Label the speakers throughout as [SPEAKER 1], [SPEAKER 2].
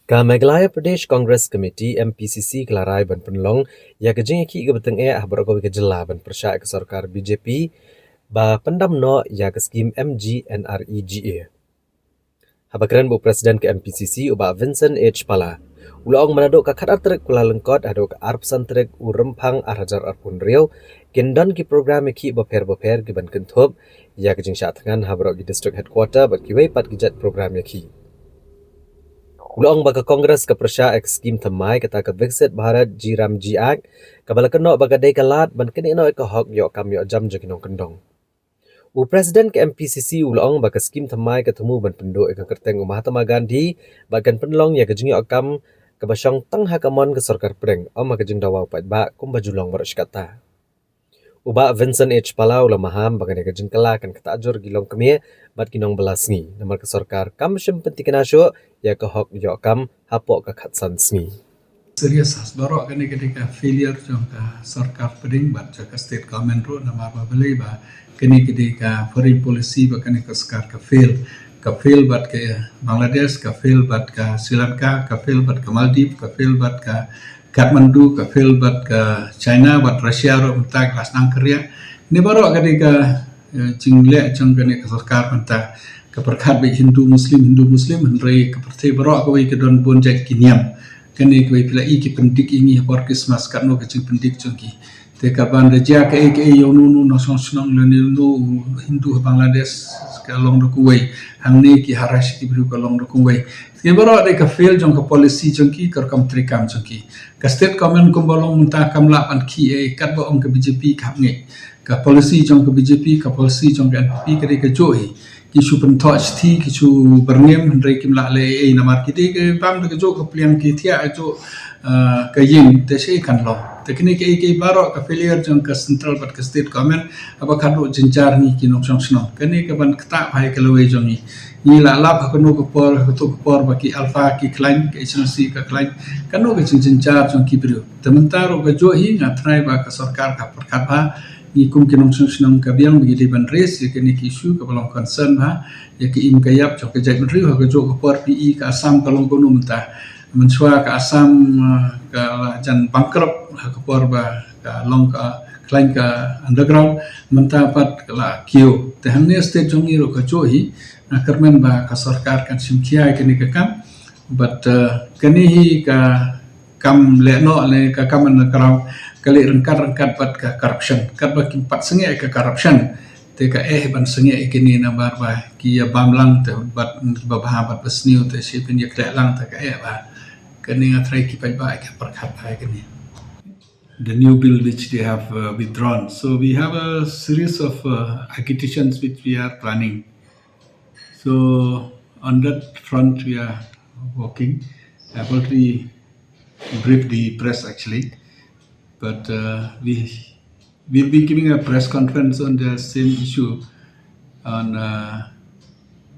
[SPEAKER 1] Ka Meghalaya Pradesh Congress Committee MPCC kelarai ban penlong ya kejing ki ke beteng berko ke jela ban persya ke sarkar BJP ba pendam no ya ke skim MGNREGA. Habakran bu presiden ke MPCC uba Vincent H Pala. Ulang menaduk ka khat atrek kula lengkot aduk arp santrek urempang arajar arpun riau kendon ki program ki boper ki ban kentup ya kejing sya tengan habrok di district headquarter bat ki wepat ki jet program ki. Ulang baga Kongres ke Persya ek skim temai kata ke Viksit Bharat Jiram Ji Act kabala keno baga dai kalat ban kini no ke hok yo kam yo jam joginong kendong. U Presiden ke MPCC ulang baga skim temai ketemu ban penduk ke kerteng Mahatma Gandhi bagan penlong ya kejing yo kam ke basyong tang hakamon ke sarkar preng om kejing dawau pat ba kum bajulong barak kata. Uba Vincent H Palau la maham bagan kejing kala kan ketajur gilong kemie bat kinong belasngi namar ke sarkar kam syem penting nasyo ya ke hok yo kam hapok ke khatsan sngi.
[SPEAKER 2] Serius barok kene ketika failure jangka sarkar peding bat jangka state government ro nama ba belai ba kene ketika foreign policy ba kene ke skar ka fail bat ke Bangladesh ka fail bat ka Sri Lanka ka fail bat ka Maldives ka fail bat ka Kathmandu ka fail bat ka China bat Russia ro mentak lasnang Korea ni barok ketika jingle jang kene ke sarkar mentak ke perkat be Hindu Muslim henrei ke partai barok ke don bon jak kiniam kene ke pila iki pendik ini por Christmas kat no kecing pendik chungki te kaban reja ke yo nu nasional no Hindu Bangladesh ka long do kuwai hangni ki harash ki bru ka long do kuwai ke baro de ka fail jong ka policy chungki kar kam trikam chungki ka state comment kum bolong munta kam la pan ki kat ba om ka BJP ka nge ka policy jong ka BJP ka policy jong ka NPP ka johi kisu pentoch thi kisu berngem hendrai kim la le namar kiti ke pam de jo ka plian ki thia jo ka yin te sei kan lo teknik ke baro ka failure jong ka central but ka state government aba khado jinjar ni ki nok song sno kene ka ban kta bhai ka lowe jong ni la la ka no ko por ba ki alpha ki klein ke HNC ka klein ka no ka jinjar jong ki brio tementaro ka jo hi nga trai ba ka sarkar ka perkat ba ni kum kinong senang kabiang bagi deban race ya kini isu ke belong concern ha ya ke im kayap jok ke jai menteri ha ke jok ke por PE ke Assam kalong kono mentah mensua ke Assam ke jan bangkrut ha ke por ba ke long ke klein ke underground mentah pat ke la kio tehne state jongi ro ke johi na kermen ba ke sarkar kan simkia kini ke kam but kini hi ke kam le no le ke kam na kraw kali rengkat bat ke corruption kat ba kim pat senge ke corruption te ka ban senge kini na bar ba ki ya bamlang te bat ba bat besniu te sipin ya klek lang te ka ba kani ngatrai ki ba ke perkhat ba kini the new bill which they have withdrawn. So we have a series of agitations which we are planning. So on that front we are working. I've already briefed the press actually. But we will be giving a press conference on the same issue on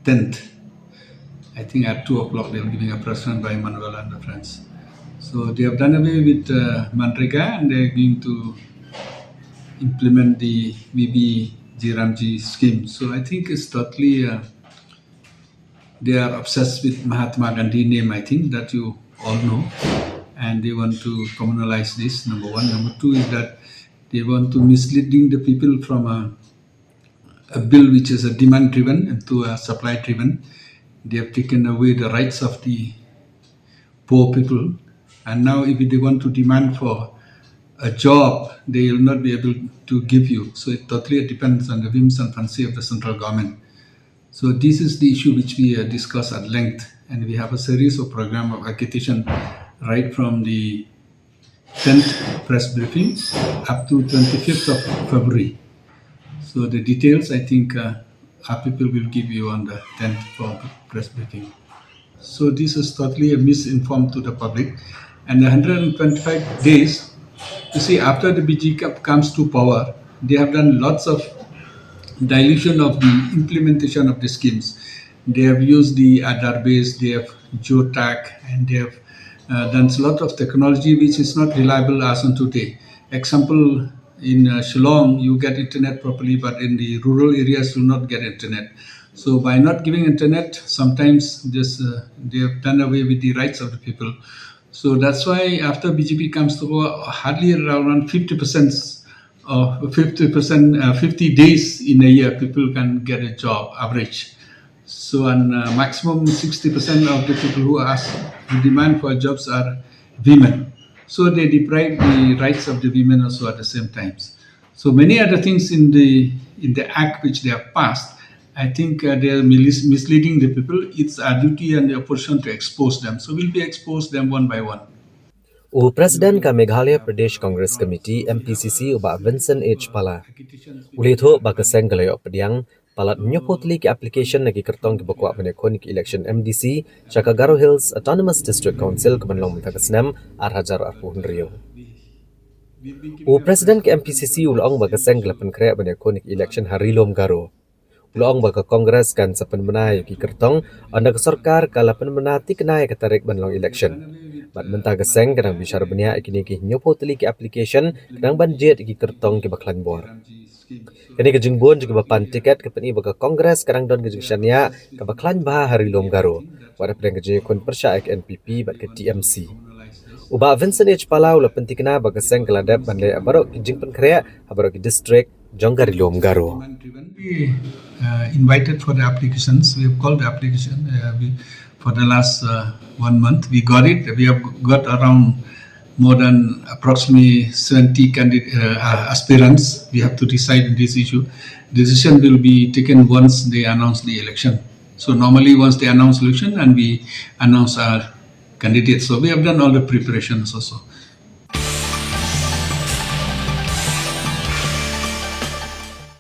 [SPEAKER 2] 10th. I think at 2 o'clock they are giving a press conference by Manuel and the friends. So they have done away with Manrega and they are going to implement the VB Jiramji scheme. So I think it's totally, they are obsessed with Mahatma Gandhi name, I think, that you all know. And they want to communalize this, number one. Number two is that they want to misleading the people from a bill which is a demand-driven into a supply-driven. They have taken away the rights of the poor people. And now if they want to demand for a job, they will not be able to give you. So it totally depends on the whims and fancy of the central government. So this is the issue which we discuss at length. And we have a series of program of agitation right from the 10th press briefing up to 25th of February. So the details, I think, our people will give you on the 10th for press briefing. So this is totally a misinformed to the public. And the 125 days, you see, after the BJP comes to power, they have done lots of dilution of the implementation of the schemes. They have used the Aadhaar base, they have Geotag, and they have done a lot of technology which is not reliable as on today. Example, in Shillong, you get internet properly, but in the rural areas, you will not get internet. So by not giving internet, sometimes just they have done away with the rights of the people. So that's why after BJP comes to power, hardly around 50% of 50%, 50 days in a year, people can get a job average. So, and maximum 60% of the people who ask, who demand for jobs are women. So they deprive the rights of the women also at the same times. So many other things in the act which they have passed, I think they are misleading the people. It's our duty and the opposition to expose them. So we'll be expose them one by one.
[SPEAKER 1] Presiden ka Meghalaya Pradesh Congress Committee MPCC uba Vincent H. Pala. Uli tho ba kaseng galayo pediang palat nyopotli ki application nagi kertong ki bakwa menekon ki election MDC Chaka Garo Hills Autonomous District Council ke Banlong Mentagasnem Arhajar Arpuhun Rio. Presiden ke MPCC ulong ba kaseng galapan krea menekon ki election Harilom Garo. Ulong ba ka Kongres kan sa penmenai ki kertong anda ke sarkar kala penmenati kenai katarik Banlong election. Bat mentah geseng kadang bicara benia ikini ki nyopotli ki application kadang banjet ki kertong ki baklan bor. Kini kejengbuan juga bapan tiket ke peni baka Kongres kadang don kejengsyania ke baklan bah Harilom Garo. Wada pedang kejengkun persya ek NPP bat ke TMC. Uba Vincent H. Palau la pentikna baka seng keladap bandai abarok kejeng penkrea abarok ki district jong Harilom Garo.
[SPEAKER 2] We invited for the applications. We have called the application for the last 1 month. We got it. We have got around more than approximately 70 aspirants. We have to decide on this issue. Decision will be taken once they announce the election. So normally once they announce election and we announce our candidates. So we have done all the preparations also.